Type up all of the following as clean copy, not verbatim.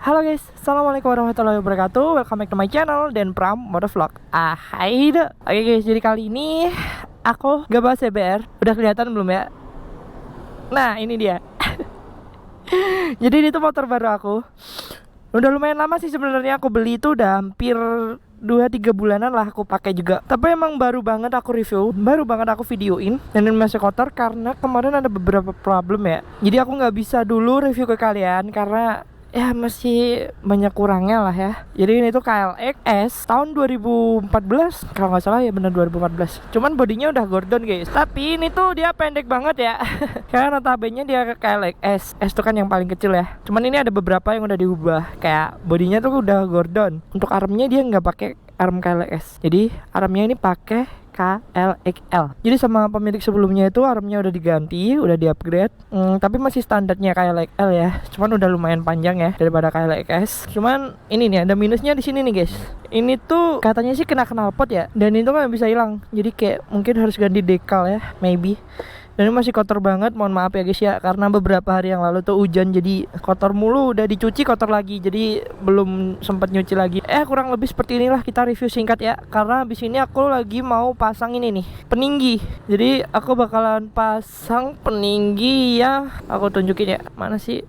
Halo guys, assalamualaikum warahmatullahi wabarakatuh. Welcome back to my channel dan Pram Motovlog. Hai deh. Oke guys, jadi kali ini aku gak bahas CBR. Udah kelihatan belum ya? Nah ini dia. Jadi ini tuh motor baru aku. Udah lumayan lama sih sebenarnya aku beli itu udah hampir 2-3 bulanan lah aku pakai juga. Tapi emang baru banget aku review, baru banget aku videoin, dan ini masih kotor karena kemarin ada beberapa problem ya. Jadi aku nggak bisa dulu review ke kalian karena ya masih banyak kurangnya lah ya. Jadi ini tuh KLX S tahun 2014 kalau nggak salah ya, bener 2014. Cuman bodinya udah Gordon guys. Tapi ini tuh dia pendek banget ya. Karena notabene dia KLX S. S tuh kan yang paling kecil ya. Cuman ini ada beberapa yang udah diubah. Kayak bodinya tuh udah Gordon. Untuk armnya dia nggak pakai arm KLX. Jadi armnya ini pakai KLXL. Jadi sama pemilik sebelumnya itu armnya udah diganti, udah di-upgrade. Tapi masih standarnya KLXL ya. Cuman udah lumayan panjang ya daripada KLX. Cuman ini nih ada minusnya di sini nih guys. Ini tuh katanya sih kena knalpot ya, dan itu nggak bisa hilang. Jadi kayak mungkin harus ganti dekal ya, maybe. Dan ini masih kotor banget, mohon maaf ya guys ya, karena beberapa hari yang lalu tuh hujan jadi kotor mulu, udah dicuci kotor lagi, jadi belum sempat nyuci lagi. Kurang lebih seperti inilah kita review singkat ya, karena habis ini aku lagi mau pasang ini nih, peninggi. Jadi aku bakalan pasang peninggi ya, aku tunjukin ya, mana sih?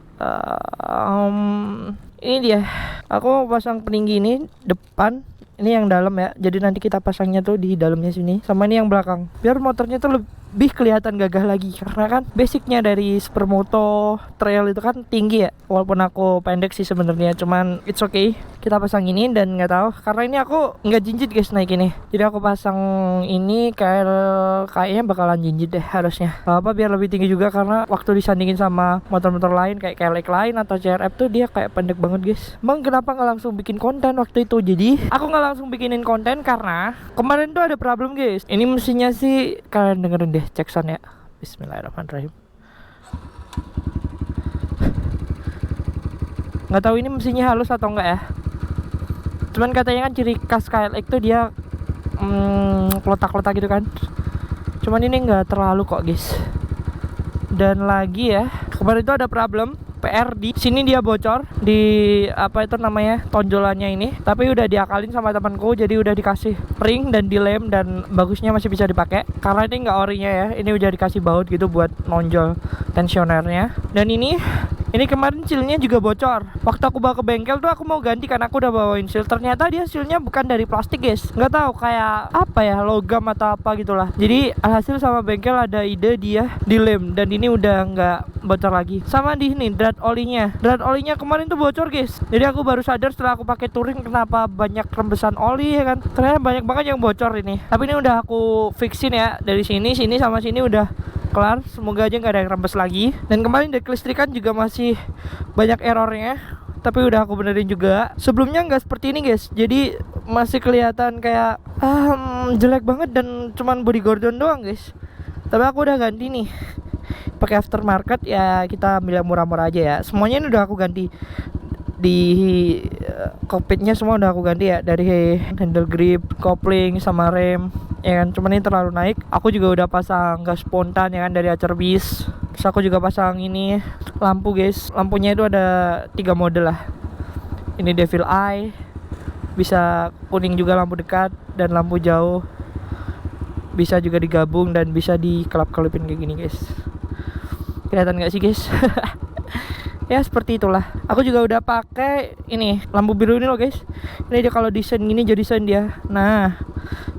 Ini dia, aku mau pasang peninggi ini depan. Ini yang dalam ya, jadi nanti kita pasangnya tuh di dalamnya sini, sama ini yang belakang, biar motornya tuh lebih kelihatan gagah lagi. Karena kan basicnya dari supermoto trail itu kan tinggi ya, walaupun aku pendek sih sebenarnya, cuman it's okay. Kita pasang ini, dan nggak tahu karena ini aku nggak jinjit guys naik ini, jadi aku pasang ini kayaknya bakalan jinjit deh harusnya. Apa biar lebih tinggi juga, karena waktu disandingin sama motor-motor lain kayak KLX lain atau CRF tuh dia kayak pendek banget guys. Bang kenapa nggak langsung bikin konten waktu itu? Jadi aku nggak langsung bikinin konten karena kemarin tuh ada problem guys. Ini mesinnya sih, kalian dengerin deh, cek sound ya. Bismillahirrahmanirrahim. Nggak tahu ini mesinnya halus atau enggak ya. Cuman katanya kan ciri khas KLX tuh dia kotak-kotak gitu kan. Cuman ini nggak terlalu kok guys. Dan lagi ya, kemarin itu ada problem PR di sini, dia bocor di apa itu namanya, tonjolannya ini. Tapi udah diakalin sama temanku, jadi udah dikasih ring dan dilem, dan bagusnya masih bisa dipakai. Karena ini nggak orinya ya, ini udah dikasih baut gitu buat nonjol tensionernya. Dan ini kemarin sealnya juga bocor. Waktu aku bawa ke bengkel tuh aku mau ganti, karena aku udah bawain seal. Ternyata dia sealnya bukan dari plastik guys. Nggak tahu kayak apa ya, logam atau apa gitulah. Jadi alhasil sama bengkel ada ide dia dilem, dan ini udah nggak bocor lagi. Sama di sini drat olinya. Drat olinya kemarin tuh bocor guys. Jadi aku baru sadar setelah aku pakai touring kenapa banyak rembesan oli ya kan. Ternyata banyak banget yang bocor ini. Tapi ini udah aku fixin ya, dari sini sama sini udah kelar. Semoga aja nggak ada yang rembes lagi. Dan kemarin dari kelistrikan juga masih banyak errornya, tapi udah aku benerin juga. Sebelumnya nggak seperti ini guys, jadi masih kelihatan kayak jelek banget dan cuman body Gordon doang guys. Tapi aku udah ganti nih pakai aftermarket ya, kita ambil yang murah-murah aja ya. Semuanya ini udah aku ganti. Di cockpitnya semua udah aku ganti ya, dari handle grip, kopling, sama rem ya kan. Cuman ini terlalu naik. Aku juga udah pasang gas spontan ya kan dari Acerbis. Terus aku juga pasang ini lampu guys. Lampunya itu ada 3 model lah. Ini Devil Eye, bisa kuning juga lampu dekat, dan lampu jauh bisa juga digabung dan bisa dikelap-kelipin kayak gini guys. Kelihatan gak sih guys? Ya seperti itulah. Aku juga udah pakai ini lampu biru ini loh guys. Ini dia kalau desain gini jadi desain dia. Nah,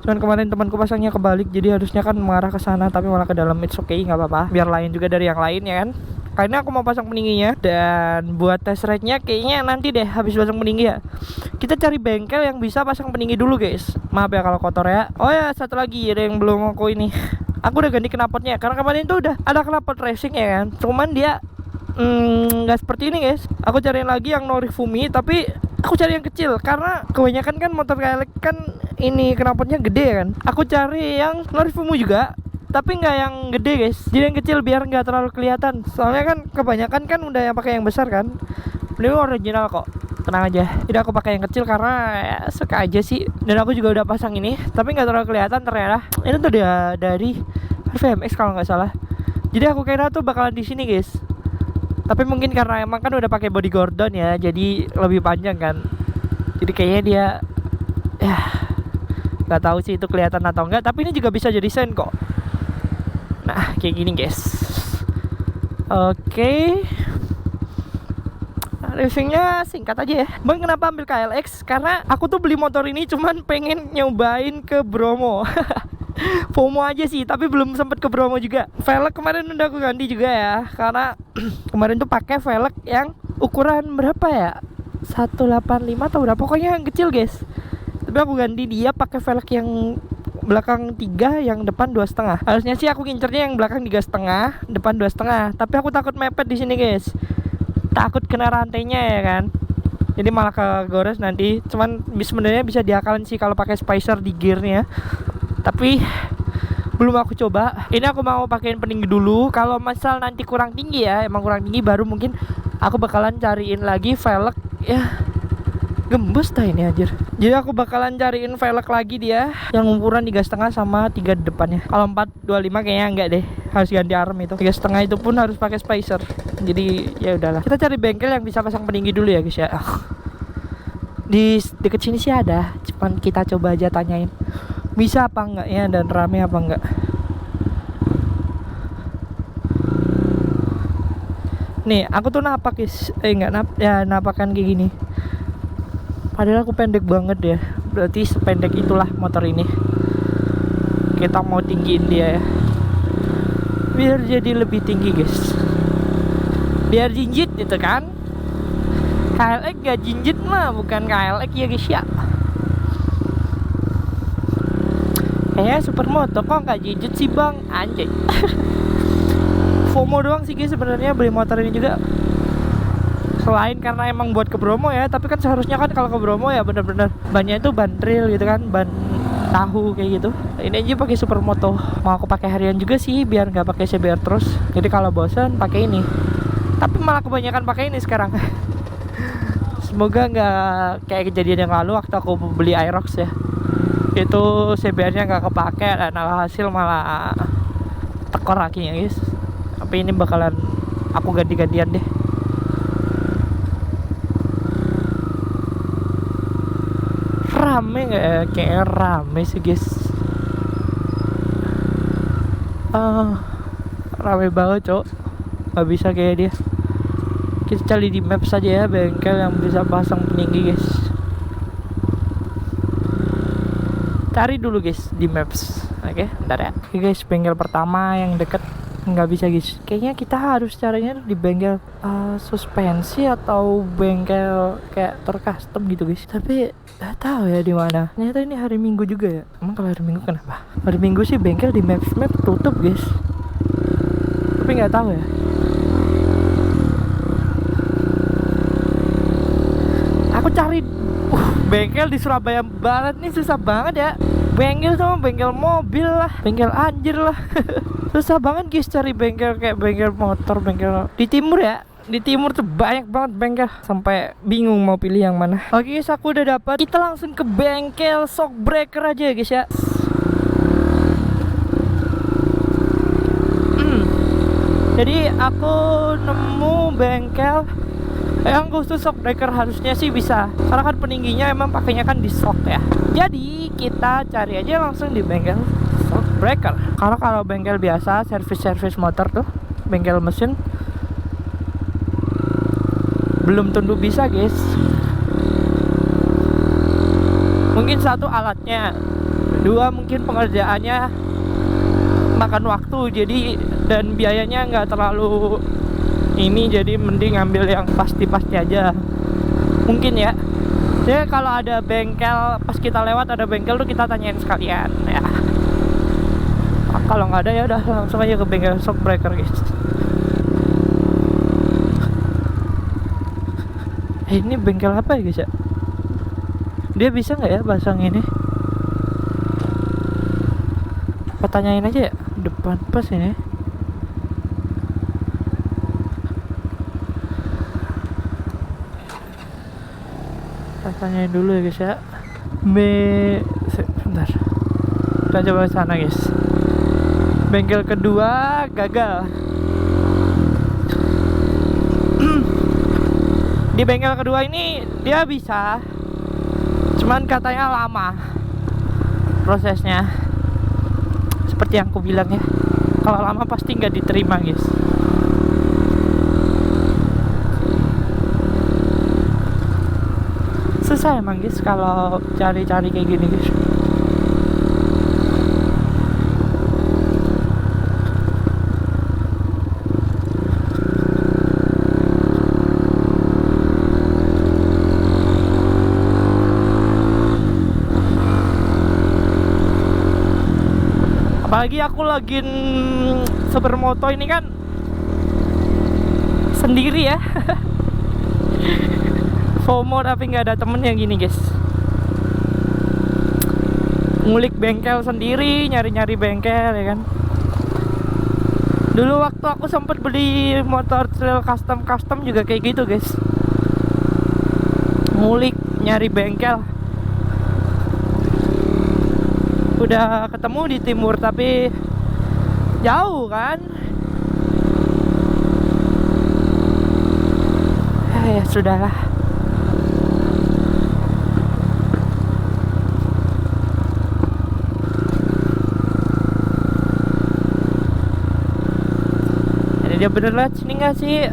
cuman kemarin temanku pasangnya kebalik, jadi harusnya kan mengarah ke sana tapi malah ke dalam. It's okay, nggak apa-apa. Biar lain juga dari yang lain ya kan. Karena aku mau pasang peningginya, dan buat test ride-nya kayaknya nanti deh habis pasang peninggi ya. Kita cari bengkel yang bisa pasang peninggi dulu guys. Maaf ya kalau kotor ya. Oh ya, satu lagi ada yang belum aku ini. Aku udah ganti knalpotnya karena kemarin tuh udah ada knalpot racing ya kan. Cuman dia nggak seperti ini guys. Aku cariin lagi yang Norifumi, tapi aku cari yang kecil karena kebanyakan kan motor KLX kan ini knalpotnya gede kan. Aku cari yang Norifumi juga, tapi nggak yang gede guys, jadi yang kecil biar nggak terlalu kelihatan. Soalnya kan kebanyakan kan udah yang pakai yang besar kan. Ini original kok, tenang aja. Jadi aku pakai yang kecil karena ya, suka aja sih. Dan aku juga udah pasang ini, tapi nggak terlalu kelihatan ternyata. Ini tuh dia dari VMX kalau nggak salah. Jadi aku kira tuh bakalan di sini guys. Tapi mungkin karena emang kan udah pakai body Gordon ya, jadi lebih panjang kan. Jadi kayaknya dia ya nggak tahu sih itu kelihatan atau enggak, tapi ini juga bisa jadi sen kok. Nah kayak gini guys. Oke. Reviewnya singkat aja ya. Bang, kenapa ambil KLX? Karena aku tuh beli motor ini cuman pengen nyobain ke Bromo. FOMO aja sih, tapi belum sempet ke Bromo juga. Velg kemarin udah aku ganti juga ya, karena kemarin tuh pakai velg yang ukuran berapa ya? 185 atau berapa, pokoknya yang kecil guys. Tapi aku ganti dia pakai velg yang belakang 3, yang depan 2,5. Harusnya sih aku ngincernya yang belakang 3,5, depan 2,5. Tapi aku takut mepet di sini guys. Takut kena rantainya ya kan. Jadi malah kegores nanti. Cuman sebenarnya bisa diakalin sih kalau pakai spacer di gearnya. Tapi belum aku coba. Ini aku mau pakein peninggi dulu. Kalau misal nanti kurang tinggi ya, emang kurang tinggi, baru mungkin aku bakalan cariin lagi velg ya. Gembus dah ini anjir. Jadi aku bakalan cariin velg lagi dia yang ukuran 3,5 sama 3 depannya. Kalau 425 kayaknya enggak deh, harus ganti arm itu. 3,5 itu pun harus pakai spacer. Jadi ya udahlah. Kita cari bengkel yang bisa pasang peninggi dulu ya guys ya. Di deket sini sih ada, cuman kita coba aja tanyain bisa apa enggak ya, dan rame apa enggak. Nih aku tuh napak guys, napakan kayak gini. Padahal aku pendek banget ya. Berarti sependek itulah motor ini. Kita mau tinggiin dia ya, biar jadi lebih tinggi guys, biar jinjit gitu kan. KLX gak jinjit mah, bukan KLX ya guys ya. Supermoto kok gak jinjit sih bang, anjay. FOMO doang sih guys sebenarnya beli motor ini juga. Selain karena emang buat ke Bromo ya, tapi kan seharusnya kan kalau ke Bromo ya bener-bener bannya itu ban trail gitu kan, ban tahu kayak gitu. Ini aja pakai Supermoto. Mau aku pakai harian juga sih biar nggak pakai CBR terus. Jadi kalau bosan pakai ini. Tapi malah kebanyakan pakai ini sekarang. Semoga nggak kayak kejadian yang lalu waktu aku beli Aerox ya. Itu CBR-nya nggak kepake dan alhasil malah tekor kakinya guys. Tapi ini bakalan aku ganti-gantian deh. Rame nggak ya? Kayak rame sih guys. Rame banget cok. Nggak bisa kayak dia. Kita cari di map saja ya bengkel yang bisa pasang peninggi guys. Cari dulu guys di maps. Oke, bentar ya. Oke guys, bengkel pertama yang deket nggak bisa guys. Kayaknya kita harus caranya di bengkel suspensi atau bengkel kayak tercustom gitu guys. Tapi nggak tahu ya di mana. Ternyata ini hari Minggu juga ya. Emang kalau hari Minggu kenapa? Hari Minggu sih bengkel di map tutup guys. Tapi nggak tahu ya. Aku cari bengkel di Surabaya Barat nih susah banget ya. Bengkel sama bengkel mobil lah, bengkel anjir lah. Susah banget guys cari bengkel kayak bengkel motor, bengkel di timur ya. Di timur tuh banyak banget bengkel sampai bingung mau pilih yang mana. Oke guys, aku udah dapat. Kita langsung ke bengkel Shockbreaker aja guys ya. Jadi aku nemu bengkel yang khusus Shockbreaker, harusnya sih bisa karena kan peningginya emang pakainya kan di shock ya. Jadi kita cari aja langsung di bengkel Shockbreaker. Karena kalau bengkel biasa servis motor tuh, bengkel mesin belum tentu bisa guys. Mungkin satu alatnya, dua mungkin pengerjaannya makan waktu, jadi dan biayanya nggak terlalu ini, jadi mending ngambil yang pasti-pasti aja mungkin ya. Jadi kalau ada bengkel pas kita lewat ada bengkel tuh kita tanyain sekalian ya. Kalau nggak ada ya udah langsung aja ke bengkel Shockbreaker guys. Ini bengkel apa ya guys ya? Dia bisa nggak ya pasang ini? Apa tanyain aja ya, depan pas ini. Tanyain dulu ya guys ya. Bentar, kita coba ke sana guys. Bengkel kedua gagal. Di bengkel kedua ini dia bisa, cuman katanya lama prosesnya. Seperti yang aku bilang ya, kalau lama pasti nggak diterima guys. Susah emang guys kalau cari-cari kayak gini guys. Apalagi aku lagi supermoto ini kan sendiri ya. FOMO tapi nggak ada temennya gini guys. Ngulik bengkel sendiri, nyari-nyari bengkel ya kan. Dulu waktu aku sempat beli motor trail custom juga kayak gitu guys. Ngulik, nyari bengkel. Udah ketemu di timur tapi jauh kan. Ya sudahlah. Ini dia bener lah sini nggak sih?